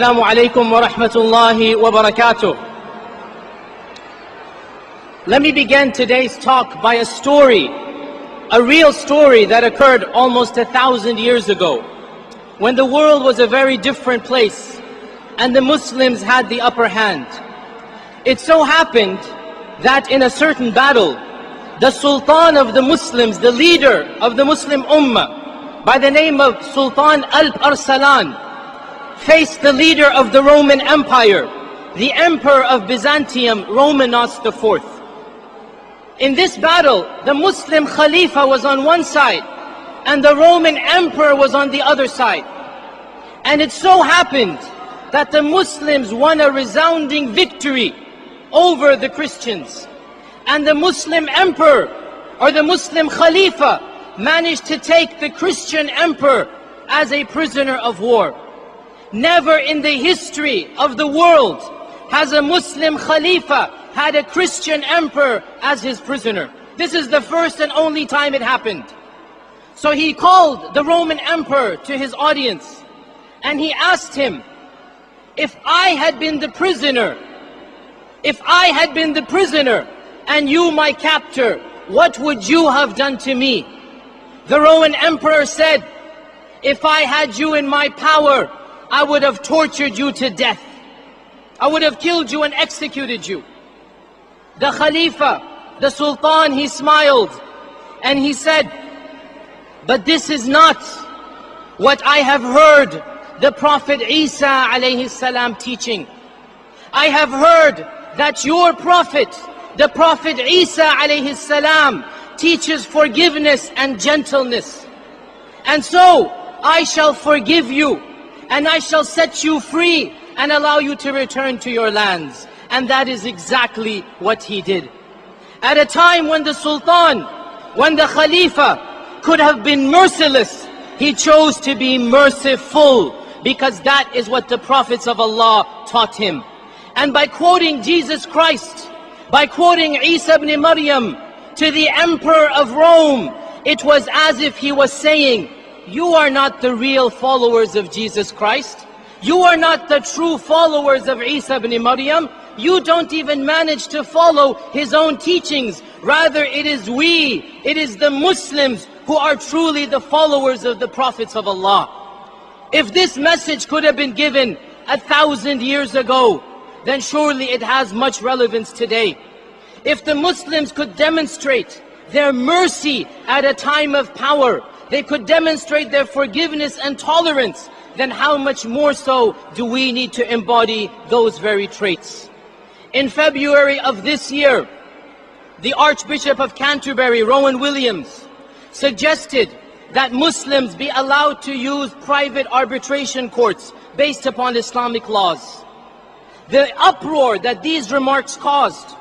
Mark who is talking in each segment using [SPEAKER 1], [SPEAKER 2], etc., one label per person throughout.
[SPEAKER 1] Assalamu alaikum wa rahmatullahi wa barakatuh. Let me begin today's talk by a story, a real story that occurred almost 1,000 years ago, when the world was a very different place and the Muslims had the upper hand. It so happened that in a certain battle, the Sultan of the Muslims, the leader of the Muslim Ummah, by the name of Sultan Alp-Arsalan, faced the leader of the Roman Empire, the Emperor of Byzantium, Romanos IV. In this battle, the Muslim Khalifa was on one side and the Roman Emperor was on the other side. And it so happened that the Muslims won a resounding victory over the Christians. And the Muslim Emperor, or the Muslim Khalifa, managed to take the Christian Emperor as a prisoner of war. Never in the history of the world has a Muslim Khalifa had a Christian emperor as his prisoner. This is the first and only time it happened. So he called the Roman emperor to his audience and he asked him, if I had been the prisoner and you my captor, what would you have done to me? The Roman emperor said, if I had you in my power, I would have tortured you to death. I would have killed you and executed you. The Khalifa, the Sultan, he smiled and he said, but this is not what I have heard the Prophet Isa alayhi salam teaching. I have heard that your Prophet, the Prophet Isa alayhi salam, teaches forgiveness and gentleness. And so I shall forgive you and I shall set you free and allow you to return to your lands. And that is exactly what he did. At a time when the Sultan, when the Khalifa could have been merciless, he chose to be merciful, because that is what the prophets of Allah taught him. And by quoting Jesus Christ, by quoting Isa ibn Maryam to the Emperor of Rome, it was as if he was saying, you are not the real followers of Jesus Christ. You are not the true followers of Isa ibn Maryam. You don't even manage to follow his own teachings. Rather, it is the Muslims who are truly the followers of the prophets of Allah. If this message could have been given 1,000 years ago, then surely it has much relevance today. If the Muslims could demonstrate their mercy at a time of power, they could demonstrate their forgiveness and tolerance, then how much more so do we need to embody those very traits? In February of this year, the Archbishop of Canterbury, Rowan Williams, suggested that Muslims be allowed to use private arbitration courts based upon Islamic laws. The uproar that these remarks caused,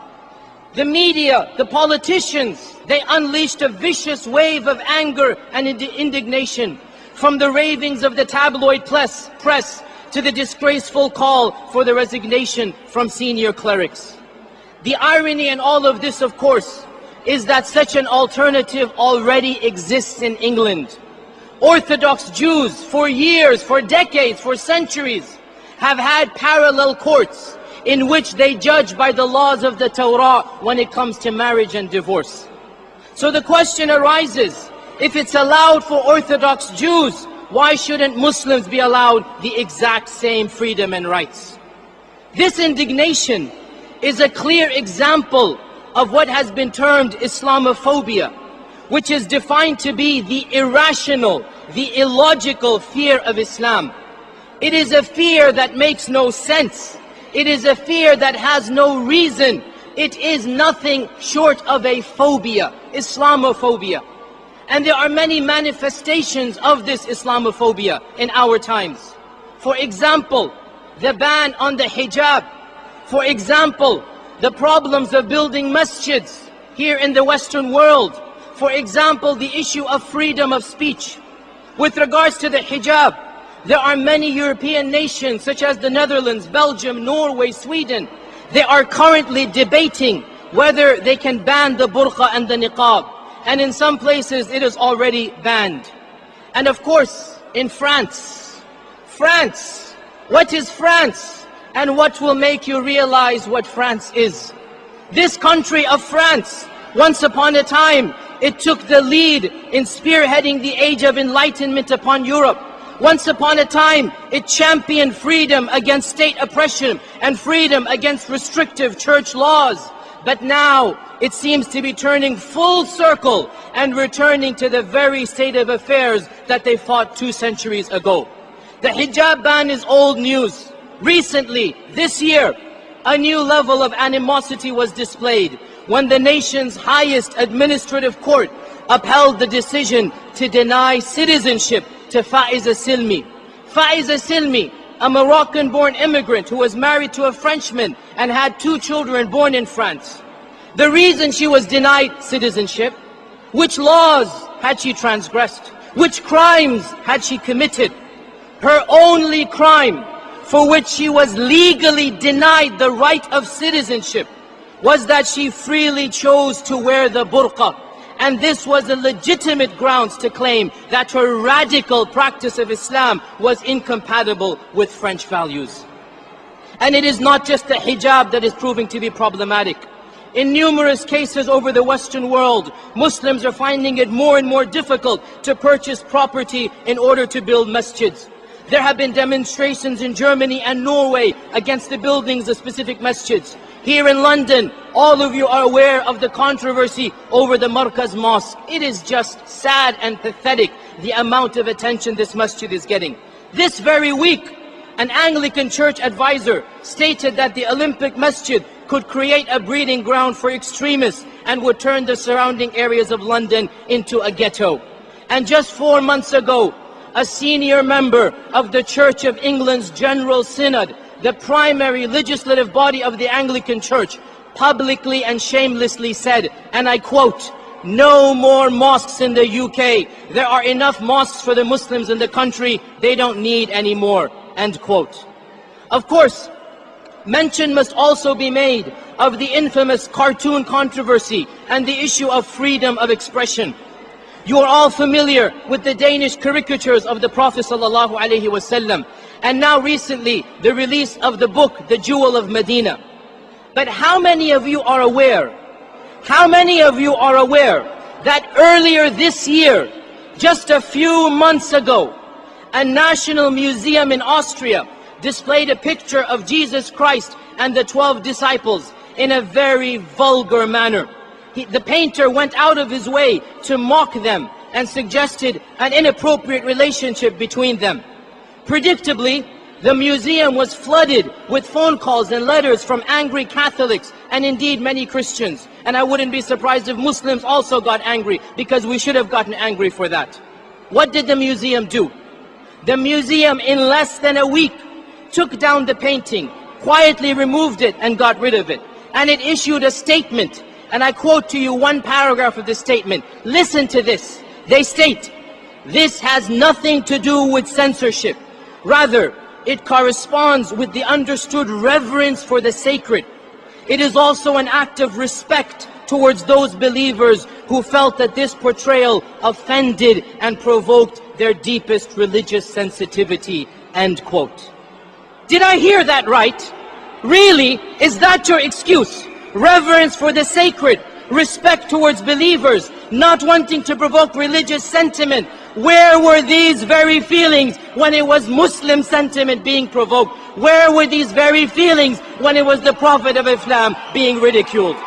[SPEAKER 1] the media, the politicians, they unleashed a vicious wave of anger and indignation, from the ravings of the tabloid press to the disgraceful call for the resignation from senior clerics. The irony in all of this, of course, is that such an alternative already exists in England. Orthodox Jews for years, for decades, for centuries have had parallel courts in which they judge by the laws of the Torah when it comes to marriage and divorce. So the question arises, if it's allowed for Orthodox Jews, why shouldn't Muslims be allowed the exact same freedom and rights? This indignation is a clear example of what has been termed Islamofobia, which is defined to be the irrational, the illogical fear of Islam. It is a fear that makes no sense. It is a fear that has no reason. It is nothing short of a phobia, Islamophobia. And there are many manifestations of this Islamophobia in our times. For example, the ban on the hijab. For example, the problems of building masjids here in the Western world. For example, the issue of freedom of speech. With regards to the hijab, there are many European nations such as the Netherlands, Belgium, Norway, Sweden. They are currently debating whether they can ban the burqa and the niqab. And in some places it is already banned. And of course, in France, What is France? And what will make you realize what France is? This country of France, once upon a time, it took the lead in spearheading the age of enlightenment upon Europe. Once upon a time, it championed freedom against state oppression and freedom against restrictive church laws. But now, it seems to be turning full circle and returning to the very state of affairs that they fought 2 centuries ago. The hijab ban is old news. Recently, this year, a new level of animosity was displayed when the nation's highest administrative court upheld the decision to deny citizenship to Faiza Silmi. Faiza Silmi, a Moroccan-born immigrant who was married to a Frenchman and had 2 children born in France. The reason she was denied citizenship, which laws had she transgressed? Which crimes had she committed? Her only crime for which she was legally denied the right of citizenship was that she freely chose to wear the burqa. And this was a legitimate grounds to claim that her radical practice of Islam was incompatible with French values. And it is not just the hijab that is proving to be problematic. In numerous cases over the Western world, Muslims are finding it more and more difficult to purchase property in order to build masjids. There have been demonstrations in Germany and Norway against the buildings of specific masjids. Here in London, all of you are aware of the controversy over the Markaz Mosque. It is just sad and pathetic, the amount of attention this masjid is getting. This very week, an Anglican church advisor stated that the Olympic Masjid could create a breeding ground for extremists and would turn the surrounding areas of London into a ghetto. And just 4 months ago, a senior member of the Church of England's General Synod, the primary legislative body of the Anglican Church, publicly and shamelessly said, and I quote, "No more mosques in the UK. There are enough mosques for the Muslims in the country. They don't need any more." End quote. Of course, mention must also be made of the infamous cartoon controversy and the issue of freedom of expression. You are all familiar with the Danish caricatures of the Prophet ﷺ, and now recently the release of the book, The Jewel of Medina. But how many of you are aware, that earlier this year, just a few months ago, a national museum in Austria displayed a picture of Jesus Christ and the 12 disciples in a very vulgar manner. The painter went out of his way to mock them and suggested an inappropriate relationship between them. Predictably, the museum was flooded with phone calls and letters from angry Catholics and indeed many Christians. And I wouldn't be surprised if Muslims also got angry, because we should have gotten angry for that. What did the museum do? The museum, in less than a week, took down the painting, quietly removed it and got rid of it. And it issued a statement. And I quote to you one paragraph of the statement. Listen to this. They state, "This has nothing to do with censorship. Rather, it corresponds with the understood reverence for the sacred. It is also an act of respect towards those believers who felt that this portrayal offended and provoked their deepest religious sensitivity." End quote. Did I hear that right? Really? Is that your excuse? Reverence for the sacred, respect towards believers, not wanting to provoke religious sentiment. Where were these very feelings when it was Muslim sentiment being provoked? Where were these very feelings when it was the Prophet of Islam being ridiculed?